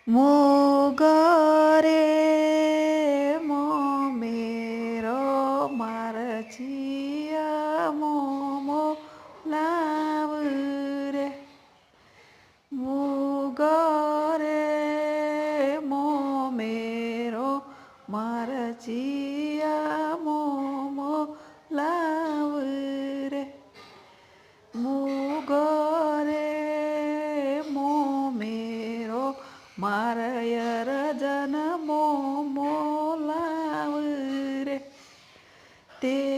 મોગરે મોમેરો મારચિયા મોમો લાવ રે મોગરે મોમેરો મારચિયા મોમો લાવ રે મોગરે મોમેરો મારયર જન મોમો લાવ રે તે